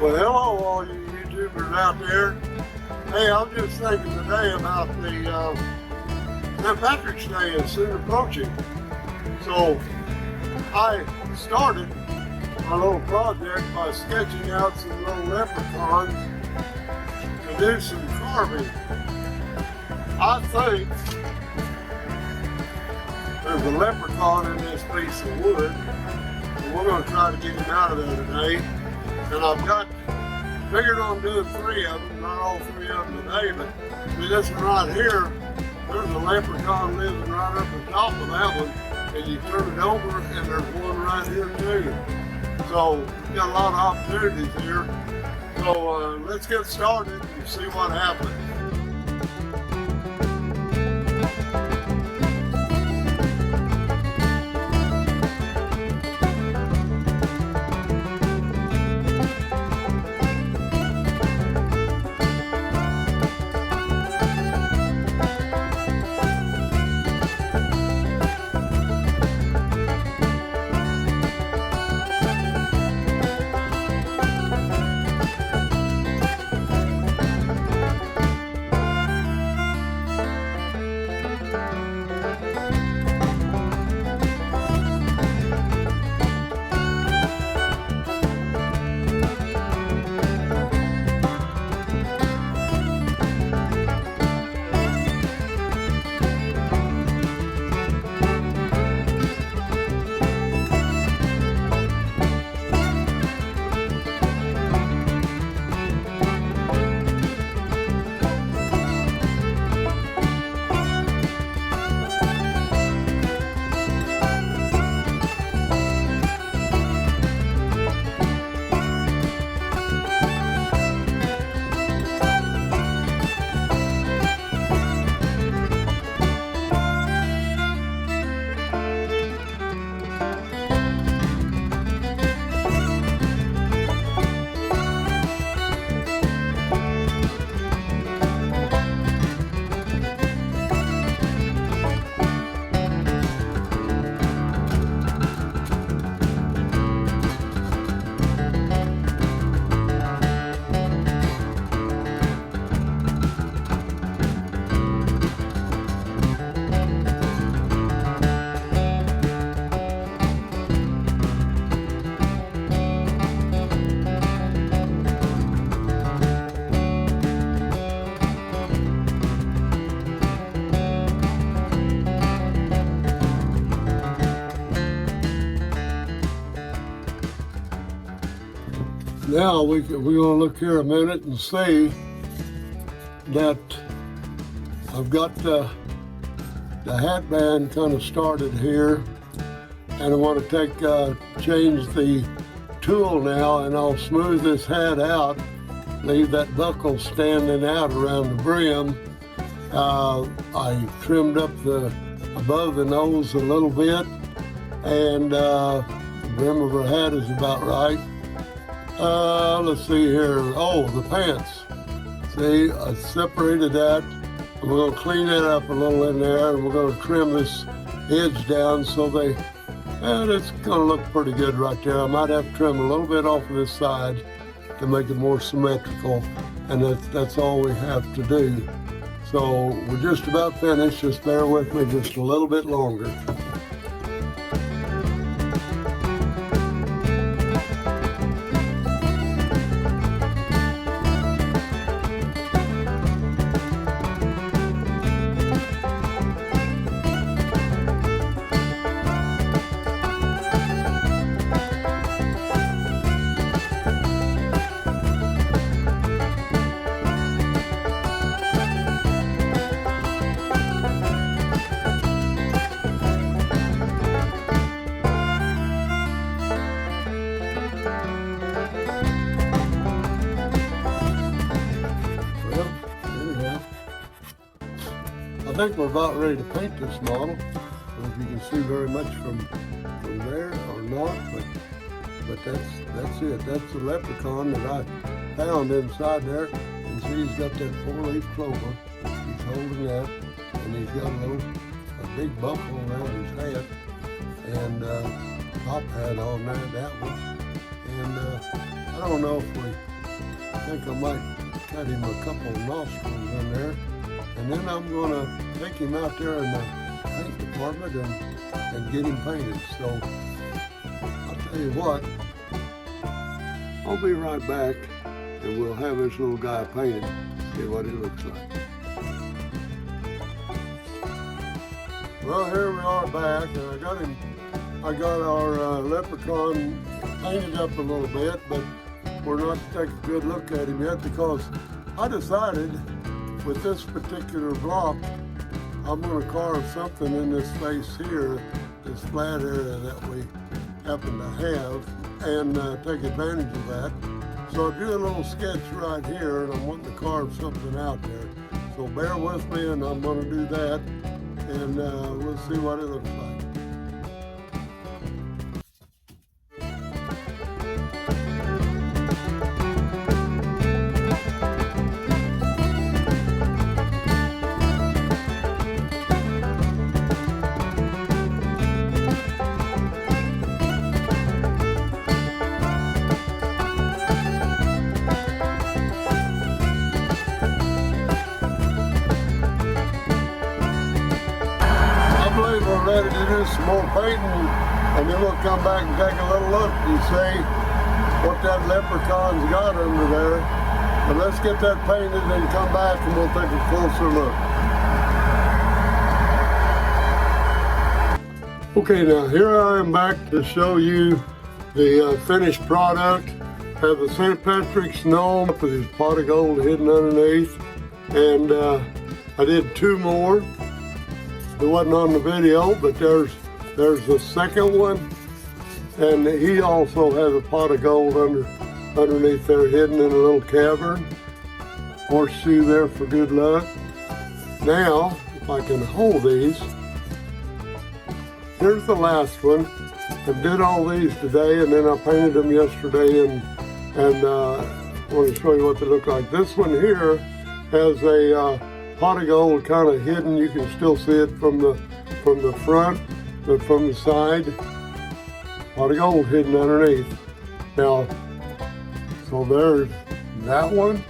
Well, hello, all you YouTubers out there. Hey, I'm just thinking today about the St. Patrick's Day is soon approaching. So I started my little project by sketching out some little leprechauns to do some carving. I think there's a leprechaun in this piece of wood, and we're going to try to get him out of there today. And I've figured on doing 3 of them, not all 3 of them today, but see this one right here, there's a leprechaun living right up the top of that one, and you turn it over and there's one right here too. So we've got a lot of opportunities here. So let's get started and see what happens. Now we're going to look here a minute and see that I've got the hat band kind of started here, and I want to change the tool now, and I'll smooth this hat out, leave that buckle standing out around the brim. I trimmed up above the nose a little bit, and the brim of her hat is about right. Let's see here. Oh, the pants. See, I separated that. We're going to clean that up a little in there, and we're going to trim this edge down so it's going to look pretty good right there. I might have to trim a little bit off of this side to make it more symmetrical, and that's all we have to do. So we're just about finished. Just bear with me just a little bit longer. I think we're about ready to paint this model. I don't know if you can see very much from there or not, but that's it. That's the leprechaun that I found inside there. And see, he's got that 4-leaf clover. He's holding that, and he's got a big buckle around his head, and top hat on there, that one. And I don't know if think I might cut him a couple of nostrils in there. And then I'm gonna take him out there in the paint department and get him painted. So I'll tell you what, I'll be right back and we'll have this little guy painted, see what he looks like. Well, here we are back, and I got our leprechaun painted up a little bit, but we're not taking a good look at him yet because I decided with this particular block, I'm going to carve something in this face here, this flat area that we happen to have, and take advantage of that. So I drew a little sketch right here, and I'm wanting to carve something out there. So bear with me, and I'm going to do that, and we'll see what it looks like. Ready to do some more painting, and then we'll come back and take a little look and see what that leprechaun's got under there. But let's get that painted and come back and we'll take a closer look. Okay, now here I am back to show you the finished product. Have the St. Patrick's Gnome with his pot of gold hidden underneath, and I did two more. It wasn't on the video, but there's the second one, and he also has a pot of gold underneath there, hidden in a little cavern. Horseshoe there for good luck. Now, if I can hold these, here's the last one. I did all these today, and then I painted them yesterday, and I want to show you what they look like. This one here has a pot of gold kind of hidden. You can still see it from the front, but from the side, pot of gold hidden underneath. Now, so there's that one.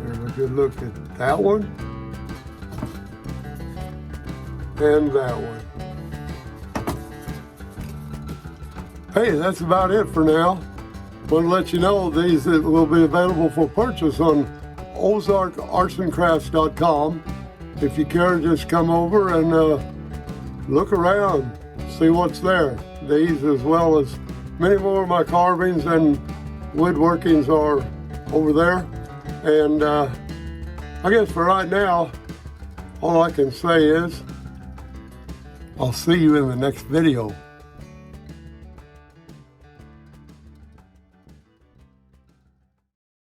There's a good look at that one. And that one. Hey, that's about it for now. Want to let you know these will be available for purchase on ozarkartsandcrafts.com. If you care, just come over and look around, see what's there. These, as well as many more of my carvings and woodworkings, are over there. And I guess for right now, all I can say is I'll see you in the next video.